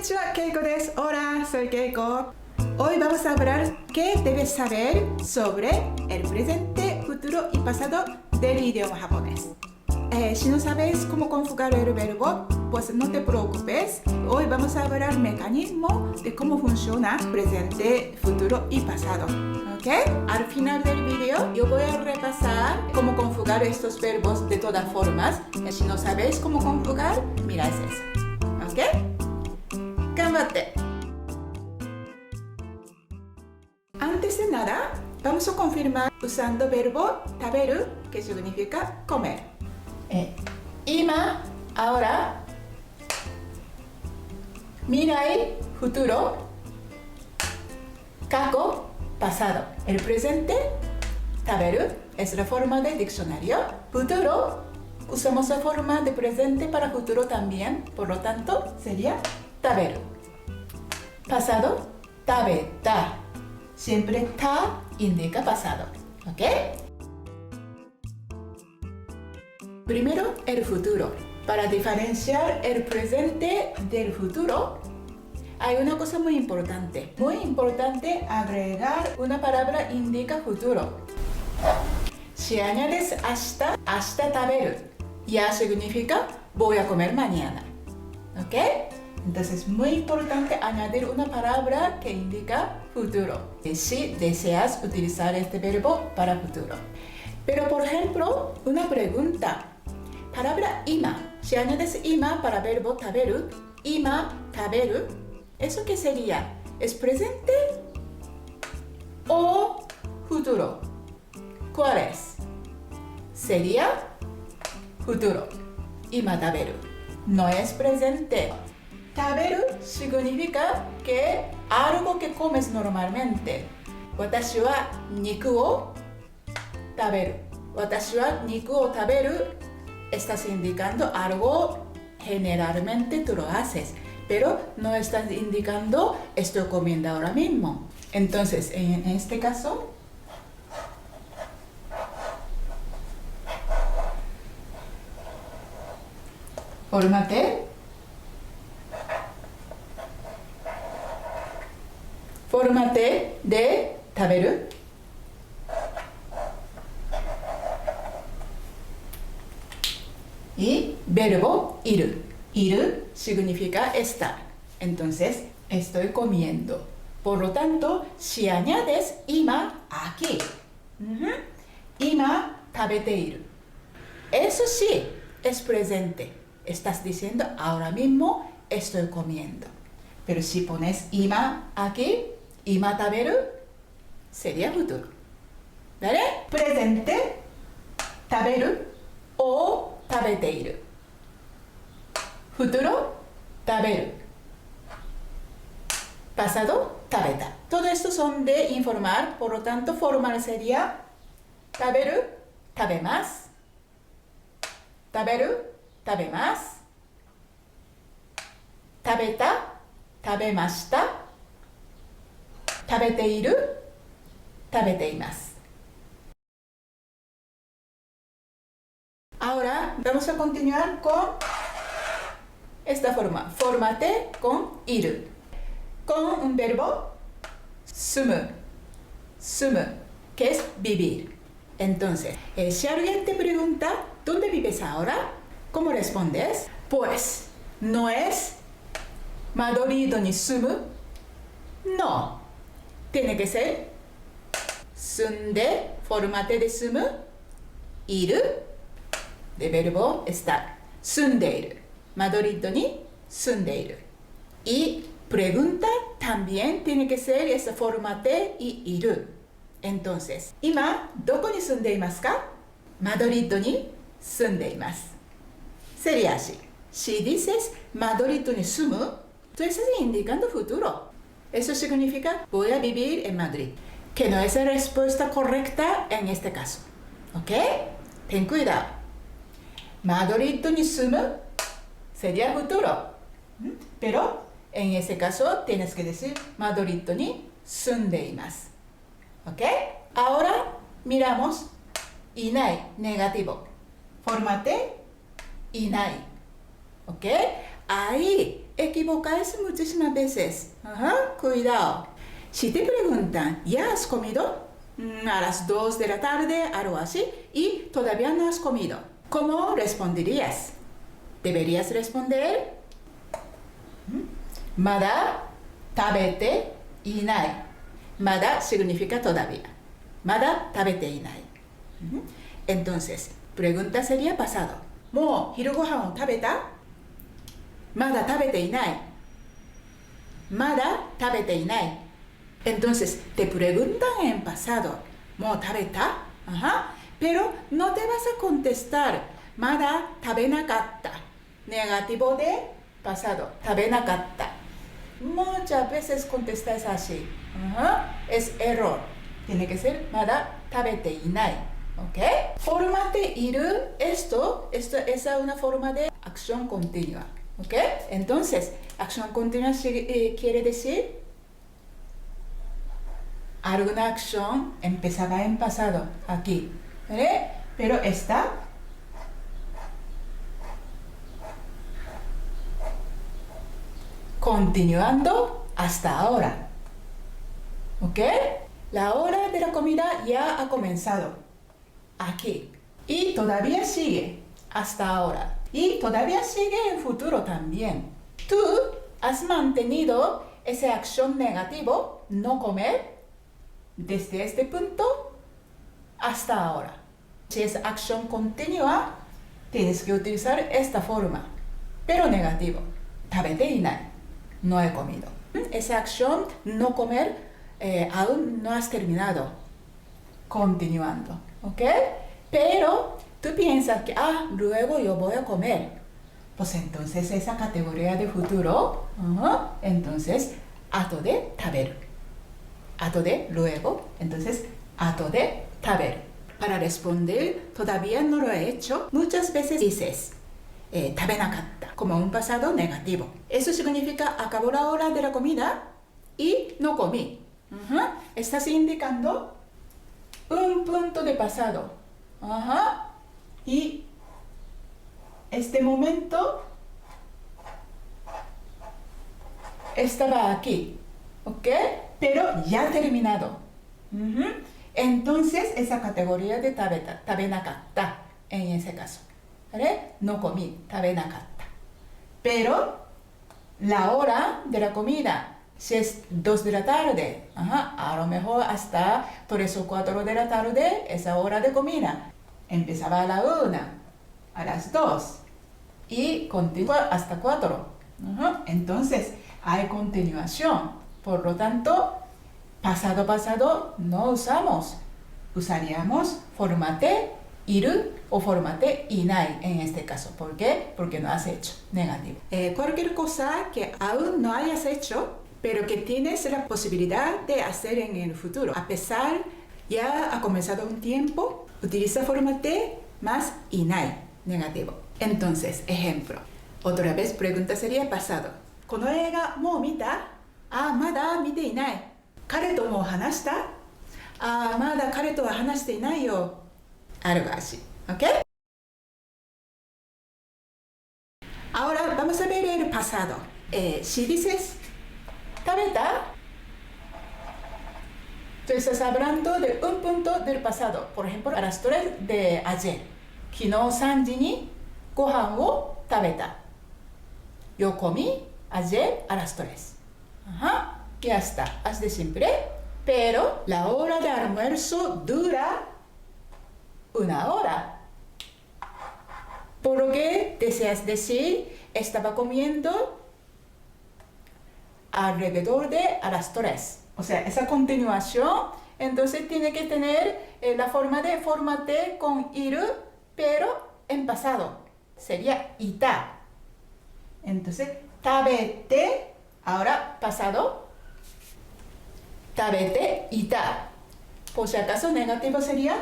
Konnichiwa, Keiko desu. Hola, soy Keiko. Hoy vamos a hablar qué debes saber sobre el presente, futuro y pasado del idioma japonés. Si no sabes cómo conjugar el verbo, pues no te preocupes. Hoy vamos a hablar mecanismo de cómo funciona presente, futuro y pasado. ¿Ok? Al final del video yo voy a repasar cómo conjugar estos verbos de todas formas. Si no sabéis cómo conjugar, miráis eso. ¿Ok? ¡Ganbate! Antes de nada, vamos a confirmar usando verbo taberu, que significa comer. Ima, ahora. Mirai, futuro. Kako, pasado. El presente, taberu, es la forma de diccionario. Futuro, usamos la forma de presente para futuro también. Por lo tanto, sería taberu. Pasado, tabeta. Siempre ta indica pasado. ¿Ok? Primero, el futuro. Para diferenciar el presente del futuro, hay una cosa muy importante. Muy importante agregar una palabra indica futuro. Si añades hasta taberu, ya significa voy a comer mañana. ¿Ok? Entonces es muy importante añadir una palabra que indica futuro, si deseas utilizar este verbo para futuro. Pero por ejemplo, una pregunta. Palabra ima. Si añades ima para verbo taberu, ima taberu, ¿eso qué sería? ¿Es presente o futuro? ¿Cuál es? Sería futuro. Ima taberu. No es presente. Taberu significa que algo que comes normalmente. Watashi wa niku o taberu. Watashi wa niku o taberu. Estás indicando algo generalmente tú lo haces, pero no estás indicando estoy comiendo ahora mismo. Entonces, en este caso, fórmate de taberu. Y verbo iru. Iru significa estar. Entonces, estoy comiendo. Por lo tanto, si añades ima aquí. Ima tabete iru. Eso sí es presente. Estás diciendo ahora mismo estoy comiendo. Pero si pones ima aquí, ima taberu, sería futuro. ¿Vale? Presente, taberu o tabeteiru. Futuro, taberu. Pasado, tabeta. Todo esto son de informar, por lo tanto, formal sería taberu, tabemasu. Taberu, tabemasu. Tabeta, tabemashita. Tabeteiru, tabeteimasu. Ahora vamos a continuar con esta forma. Fórmate con iru. Con un verbo sumu. Sumu, que es vivir. Entonces, si alguien te pregunta, ¿dónde vives ahora? ¿Cómo respondes? Pues, no es Madrid ni sumu. No. Tiene que ser sunde, fórmate de sumu, iru. De verbo estar. Sundeiru. Madrid ni sundeiru. Y pregunta también tiene que ser esa forma de y iru. Entonces, ima, ¿dónde ni sundeimasu ka? Madrid ni sundeimasu. Sería así. Si dices Madrid ni sumu, tú estás indicando futuro. Eso significa voy a vivir en Madrid. Que no es la respuesta correcta en este caso. ¿Ok? Ten cuidado. Madrid ni sumu sería futuro. Pero en ese caso tienes que decir Madrid ni sundeimasu. ¿Ok? Ahora miramos inai, negativo. Fórmate inai. ¿Ok? Ahí equivocáis muchísimas veces. Ajá, cuidado. Si te preguntan, ¿ya has comido? A las 2 de la tarde, algo así, y todavía no has comido. ¿Cómo responderías? Deberías responder, Mada tabete inai. Mada significa todavía. Mada tabete inai. Entonces, pregunta sería pasado. ¿Mo hiru gohan o tabeta? Mada tabete inai. Mada tabete inai. Entonces, te preguntan en pasado. ¿Mo tabeta? Ajá. Pero no te vas a contestar. Mada tabenakatta. Negativo de pasado. Tabenakatta. Muchas veces contestas así. Ajá. Es error. Tiene que ser mada tabete inai. ¿Ok? Forma de iru. Esto es una forma de acción continua. ¿Ok? Entonces, acción continua quiere decir alguna acción empezaba en pasado. Aquí. ¿Vale? Pero está continuando hasta ahora. ¿Ok? La hora de la comida ya ha comenzado. Aquí. Y todavía sigue hasta ahora. Y todavía sigue en futuro también. Tú has mantenido esa acción negativo, no comer, desde este punto hasta ahora. Si es acción continua, tienes que utilizar esta forma. Pero negativo. Tabete inai. No he comido. Esa acción, no comer, aún no has terminado. Continuando. ¿Ok? Pero tú piensas que, luego yo voy a comer. Pues entonces esa categoría de futuro, entonces, ato de taberu. Ato de luego, entonces, ato de taberu. Para responder, todavía no lo he hecho. Muchas veces dices, tabenakatta, como un pasado negativo. Eso significa, acabó la hora de la comida y no comí. Estás indicando un punto de pasado. Y este momento estaba aquí, ¿ok? Pero ya ha terminado. Entonces, esa categoría de tabenakatta, en ese caso, ¿vale? No comí, tabenakatta. Pero la hora de la comida, si es 2 de la tarde, a lo mejor hasta 3 o 4 de la tarde, esa hora de comida. Empezaba a la 1, a las 2 y continúa hasta 4. Entonces, hay continuación. Por lo tanto, pasado no usamos. Usaríamos formate iru o formate inai en este caso. ¿Por qué? Porque no has hecho. Negativo. Cualquier cosa que aún no hayas hecho, pero que tienes la posibilidad de hacer en el futuro. A pesar, ya ha comenzado un tiempo, utiliza formate más inai. Negativo. Entonces, ejemplo. Otra vez, pregunta sería pasado. この映画もう見た？まだ見ていない。彼とも話した？まだ彼とは話していないよ。Algo así. ¿Ok? Ahora vamos a ver el pasado. Si dices, ¿tabeta? Tú estás hablando de un punto del pasado. Por ejemplo, a las 3 de ayer. 昨日3時にご飯を食べた。Yo comí ayer a las 3. Ya está. Así de simple. Pero la hora de almuerzo dura 1 hora. Por lo que deseas decir, estaba comiendo alrededor de a las 3. O sea, esa continuación, entonces tiene que tener la forma de formate con iru, pero en pasado. Sería ita. Entonces, tabete, ahora pasado, tabete ita. Por si acaso negativo sería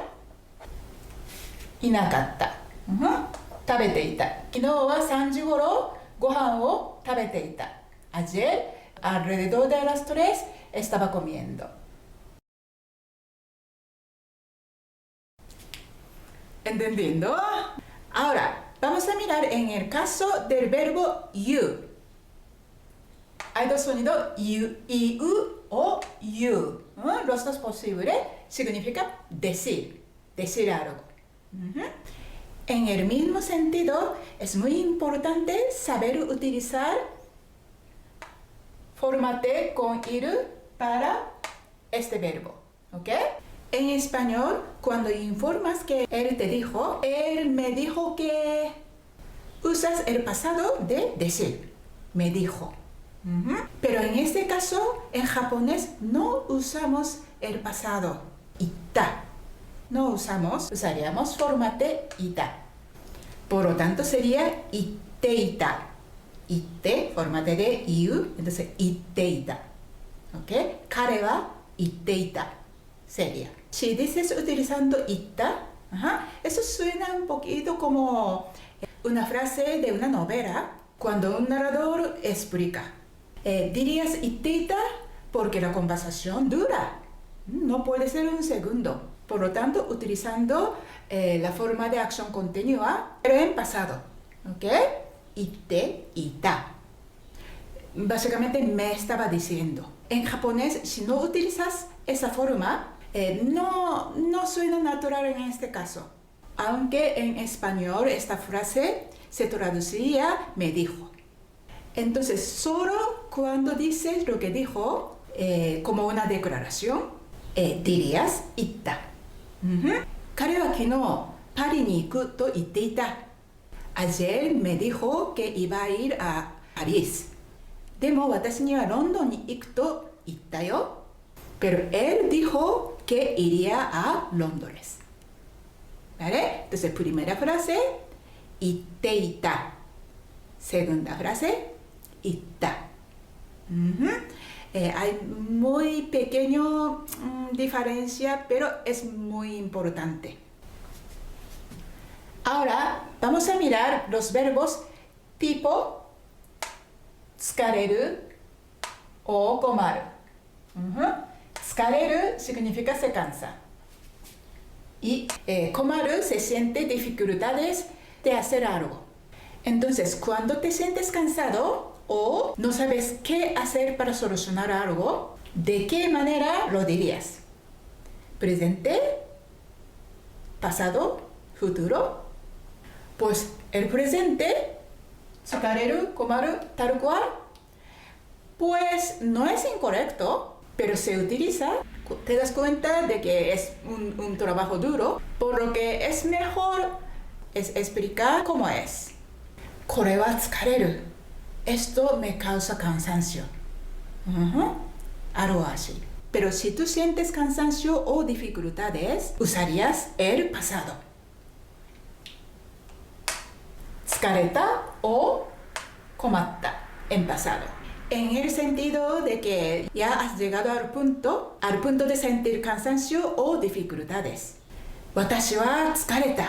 inakatta. 食べていた。昨日は3時ごろご飯を食べていた。Ayer, alrededor de las 3, estaba comiendo. ¿Entendiendo? Ahora, vamos a mirar en el caso del verbo you. hay dos sonidos, iu o yu. Los dos posibles significa decir algo. En el mismo sentido, es muy importante saber utilizar forma T con iru para este verbo. ¿Ok? En español, cuando informas que él te dijo, él me dijo que usas el pasado de decir. Me dijo. Pero en este caso, en japonés no usamos el pasado. Ita. No usaríamos forma T ita. Por lo tanto, sería itteita. Itte, forma T de iu, entonces itteita. ¿Ok? Kare wa itteita. Sería. Si dices utilizando ita, eso suena un poquito como una frase de una novela cuando un narrador explica. Dirías itteita porque la conversación dura. No puede ser un segundo. Por lo tanto, utilizando la forma de acción continua, pero en pasado. ¿Ok? Itte, ita. Básicamente me estaba diciendo. En japonés, si no utilizas esa forma, no suena natural en este caso. Aunque en español esta frase se traduciría me dijo. Entonces, solo cuando dices lo que dijo, como una declaración, dirías itta. 彼は昨日パリに行くと言っていた。Ayer me dijo que iba a ir a París. でも私にはロンドンに行くと言ったよ。Pero él dijo que iría a Londres. ¿Vale? Entonces, primera frase, 言っていた。Segunda frase, 言った。Hay muy pequeña diferencia, pero es muy importante. Ahora vamos a mirar los verbos tipo 疲れる o 困る。疲れる significa se cansa. Y 困る se siente dificultades de hacer algo. Entonces, cuando te sientes cansado o no sabes qué hacer para solucionar algo, ¿de qué manera lo dirías? ¿Presente? ¿Pasado? ¿Futuro? Pues el presente, 疲れる, 困る, tal cual, pues no es incorrecto, pero se utiliza. Te das cuenta de que es un trabajo duro, por lo que es mejor explicar cómo es. これは疲れる. Esto me causa cansancio. Algo así. Pero si tú sientes cansancio o dificultades, usarías el pasado. 疲れた o 困った en pasado. En el sentido de que ya has llegado al punto de sentir cansancio o dificultades. 私は疲れた.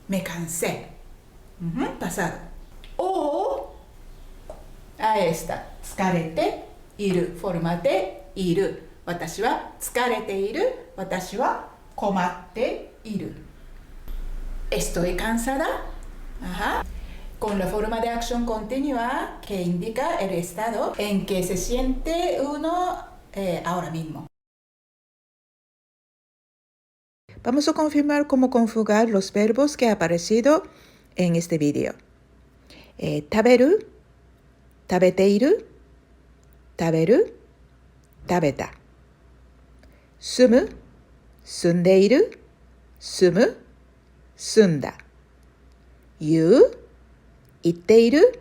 Me cansé. Pasado. O ahí está. 疲れている forma de いる。私は疲れている。私は困っている。Estoy cansada. Con la forma de acción continua que indica el estado en que se siente uno ahora mismo. Vamos a confirmar cómo conjugar los verbos que han aparecido en este video. 食べる 食べている 食べる 食べた 住む 住んでいる 住む 住んだ 言う 言っている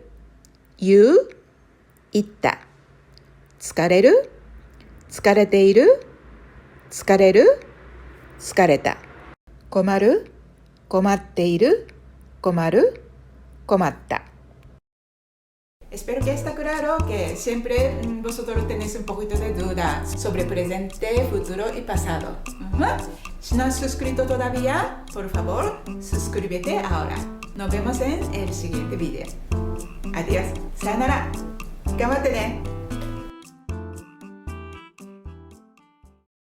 言う 言った 疲れる 疲れている 疲れる 疲れた 困る 困っている 困る 困った Espero que está claro que siempre vosotros tenéis un poquito de duda sobre presente, futuro y pasado. Si no has suscrito todavía, por favor, suscríbete ahora. Nos vemos en el siguiente video. Adiós. Sayonara. 頑張ってね。